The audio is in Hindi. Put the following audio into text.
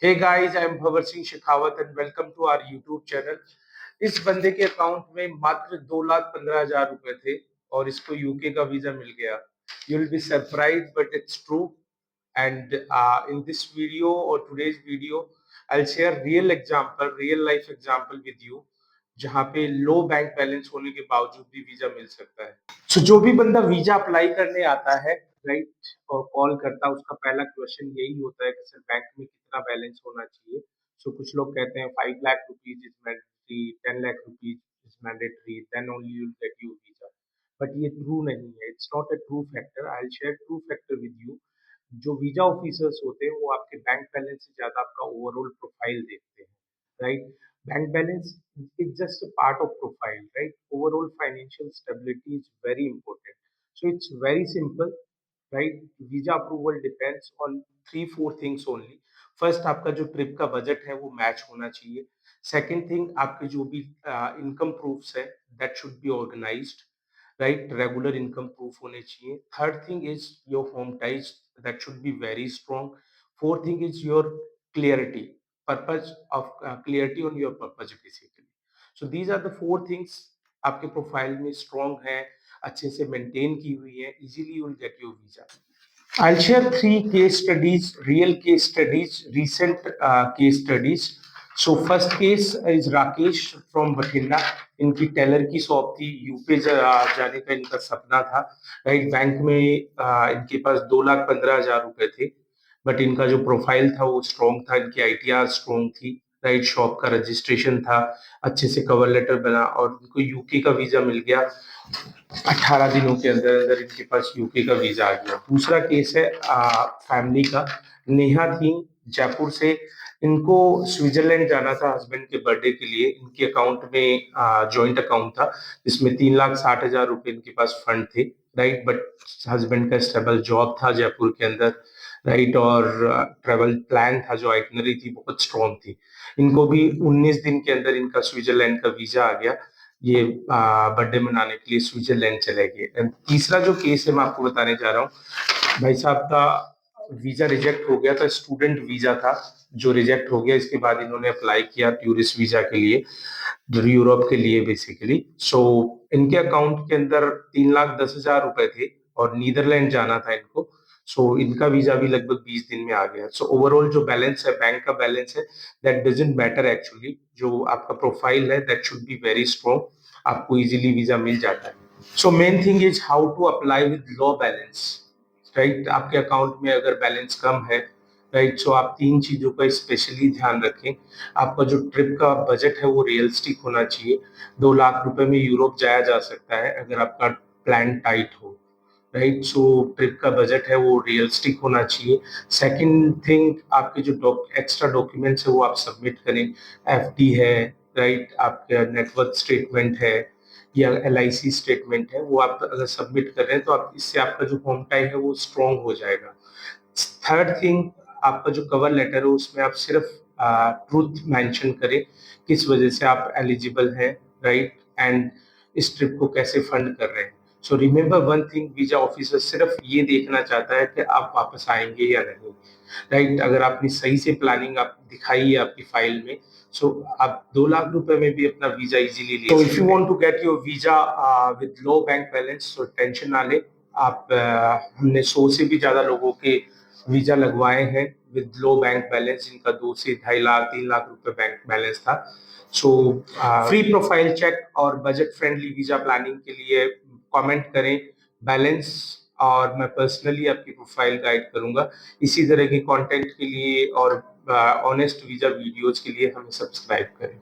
Hey guys, I am Bhawar Singh Shekhawat and welcome to our YouTube channel. इस बंदे के अकाउंट में मात्र 2,15,000 रुपए थे और इसको यूके का वीजा मिल गया। You will be surprise but it's true. And in this video और today's video I share real life example with you, जहाँ पे लो बैंक बैलेंस होने के बावजूद भी वीजा मिल सकता है। सो जो भी बंदा वीजा अप्लाई करने आता है, राइट, और कॉल करता है, उसका पहला क्वेश्चन यही होता है कि सर बैंक में कितना बैलेंस होना चाहिए। सो कुछ लोग कहते हैं 5 lakh rupees is mandatory, 10 lakh rupees is mandatory, then only you will get your visa. But ये ट्रू नहीं है, it's not a true factor. I will share true factor with you. जो वीजा ऑफिसर्स होते हैं वो आपके बैंक बैलेंस से ज्यादा आपका ओवरऑल प्रोफाइल देखते हैं, right. Bank balance is just a part of profile, right? Overall financial stability is very important. So it's very simple, right? Visa approval depends on 3-4 things only. First, आपका जो ट्रिप का बजट है वो मैच होना चाहिए। सेकंड थिंग, आपके जो भी इनकम प्रूफ्स है that should be organised, right, regular income proof होने चाहिए। Third thing is your home ties that should be very strong. Fourth thing is your clarity, purpose of clarity on your purpose basically. So these are the four things आपके प्रोफाइल में स्ट्रॉन्ग है, अच्छे से मेंटेन की हुई है, easily you will get your visa. I'll share three case studies, real case studies, recent case studies. So first case is Rakesh from Bathinda. इनकी टेलर की शॉप थी, यूपी जाने का इनका सपना था, राइट। बैंक में इनके पास 2,15,000 रुपए थे, बट इनका जो प्रोफाइल था वो स्ट्रॉन्ग था, इनकी आईटीआर स्ट्रॉन्ग थी, राइट। शॉप का रजिस्ट्रेशन था, अच्छे से कवर लेटर बना और इनको यूके का वीजा मिल गया। 18 दिनों के अंदर अंदर इनके पास यूके का वीजा आ गया। दूसरा केस है फैमिली का। नेहा थी जयपुर से, इनको स्विट्जरलैंड जाना था हस्बैंड के बर्थडे के लिए। इनके अकाउंट में जॉइंट अकाउंट था, इसमें 3,60,000 रुपए इनके पास फंड थे, राइट। बट हस्बैंड का स्टेबल जॉब था जयपुर के अंदर, राइट, और ट्रेवल प्लान था, जो आइटनरी थी बहुत स्ट्रॉन्ग थी। इनको भी 19 दिन के अंदर इनका स्विट्जरलैंड का वीजा आ गया। ये बर्थडे मनाने के लिए स्विट्जरलैंड चले गए। एंड तीसरा जो केस है मैं आपको बताने जा रहा हूँ, भाई साहब का वीजा रिजेक्ट हो गया था, स्टूडेंट वीजा था जो रिजेक्ट हो गया। इसके बाद इन्होंने अप्लाई किया टूरिस्ट वीजा के लिए, जो यूरोप के लिए बेसिकली। सो इनके अकाउंट के अंदर 3,10,000 रुपए थे और नीदरलैंड जाना था इनको। सो इनका वीजा भी लगभग 20 दिन में आ गया। सो ओवरऑल जो बैलेंस है, बैंक का बैलेंस है, दैट डजंट मैटर एक्चुअली। जो आपका प्रोफाइल है that should be very strong, आपको इजीली वीजा मिल जाता है। So main thing is how to apply with low balance, right. आपके अकाउंट में अगर बैलेंस कम है, राइट, सो आप तीन चीजों का स्पेशली ध्यान रखें। आपका जो ट्रिप का बजट है वो रियलिस्टिक होना चाहिए। 2 लाख रुपए में यूरोप जाया जा सकता है अगर आपका प्लान टाइट हो, राइट। सो ट्रिप का बजट है वो रियलिस्टिक होना चाहिए। सेकंड थिंग, आपके जो एक्स्ट्रा डॉक्यूमेंट्स है वो आप सबमिट करें। एफडी है, राइट, आपका नेटवर्क स्टेटमेंट है या एलआईसी स्टेटमेंट है, वो आप अगर सबमिट कर रहे हैं तो आप इससे आपका जो होम टाइम है वो स्ट्रॉन्ग हो जाएगा। थर्ड थिंग, आपका जो कवर लेटर है उसमें आप सिर्फ ट्रूथ मेंशन करें, किस वजह से आप एलिजिबल हैं, राइट, एंड इस ट्रिप को कैसे फंड कर रहे हैं। So remember one thing, visa officer सिर्फ ये देखना चाहता है कि आप वापस आएंगे या नहीं, राइट। अगर आपने सही से प्लानिंग आप दिखाई है आपकी फाइल में, सो आप 2 लाख रुपए में भी अपना वीजा इजीली ले। तो if you want to get your visa with low bank balance, तो टेंशन ना ले आप। हमने 100 से भी ज्यादा लोगों के वीजा लगवाए हैं विद लो बैंक बैलेंस, जिनका 2 से 2.5 लाख 3 लाख रुपए बैंक बैलेंस था। सो फ्री प्रोफाइल चेक और बजट फ्रेंडली वीजा प्लानिंग के लिए कमेंट करें बैलेंस, और मैं पर्सनली आपकी प्रोफाइल गाइड करूंगा। इसी तरह के कंटेंट के लिए और ऑनेस्ट वीजा वीडियोस के लिए हमें सब्सक्राइब करें।